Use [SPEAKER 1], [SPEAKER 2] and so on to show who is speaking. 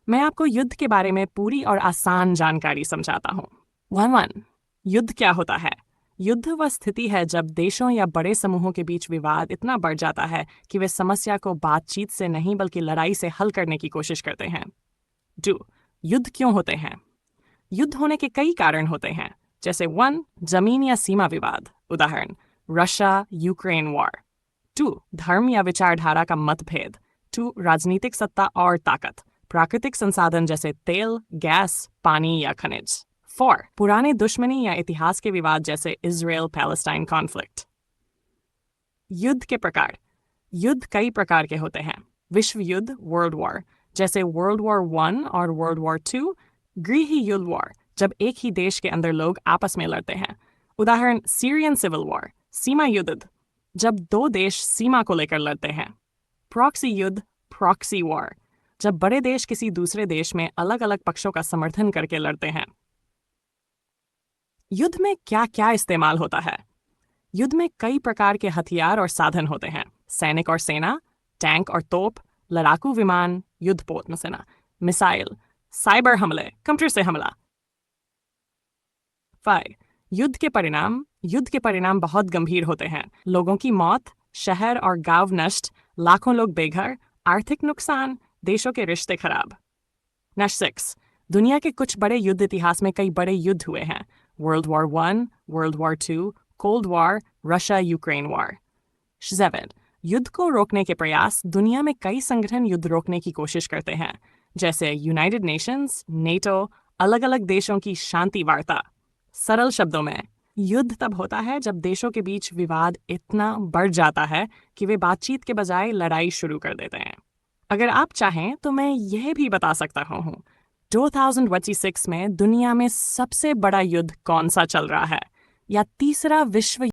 [SPEAKER 1] मैं आपको युद्ध के बारे में पूरी और आसान जानकारी समझाता हूँ। 1 युद्ध क्या होता है? युद्ध वह स्थिति है जब देशों या बड़े समूहों के बीच विवाद इतना बढ़ जाता है कि वे समस्या को बातचीत से नहीं बल्कि लड़ाई से हल करने की कोशिश करते हैं। 2 युद्ध क्यों होते हैं? युद्ध होने के कई कारण होते हैं, जैसे 1 जमीन या सीमा विवाद, उदाहरण रशिया यूक्रेन वॉर। 2 धर्म या विचारधारा का मतभेद। 2 राजनीतिक सत्ता और ताकत, प्राकृतिक संसाधन जैसे तेल, गैस, पानी या खनिज। 4 पुराने दुश्मनी या इतिहास के विवाद जैसे इजराइल पैलेस्टाइन कॉन्फ्लिक्ट। युद्ध के प्रकार। युद्ध कई प्रकार के होते हैं। विश्व युद्ध वर्ल्ड वॉर, जैसे वर्ल्ड वॉर 1 और वर्ल्ड वॉर 2। गृह युद्ध वॉर, जब एक ही देश के अंदर लोग आपस में लड़ते हैं, उदाहरण सीरियन सिविल वॉर। सीमा युद्ध, जब दो देश सीमा को लेकर लड़ते हैं। प्रॉक्सी युद्ध प्रॉक्सी वॉर, जब बड़े देश किसी दूसरे देश में अलग अलग पक्षों का समर्थन करके लड़ते हैं। युद्ध में क्या क्या इस्तेमाल होता है? युद्ध में कई प्रकार के हथियार और साधन होते हैं। सैनिक और सेना, टैंक और तोप, लड़ाकू विमान, युद्धपोत सेना, मिसाइल, साइबर हमले, कंप्यूटर से हमला। 5 युद्ध के परिणाम। युद्ध के परिणाम बहुत गंभीर होते हैं। लोगों की मौत, शहर और गांव नष्ट, लाखों लोग बेघर, आर्थिक नुकसान, देशों के रिश्ते खराब। 6 दुनिया के कुछ बड़े युद्ध इतिहास में कई बड़े युद्ध हुए हैं। World war 1, world war 2, cold war, Russia Ukraine war. 7 युद्ध को रोकने के प्रयास। दुनिया में कई संगठन युद्ध रोकने की कोशिश करते हैं, जैसे यूनाइटेड नेशंस, नेटो, अलग अलग देशों की शांति वार्ता। सरल शब्दों में, युद्ध तब होता है जब देशों के बीच विवाद इतना बढ़ जाता है कि वे बातचीत के बजाय लड़ाई शुरू कर देते हैं। अगर आप चाहें तो मैं यह भी बता सकता हूँ 2026 में दुनिया में सबसे बड़ा युद्ध कौन सा चल रहा है, या तीसरा विश्व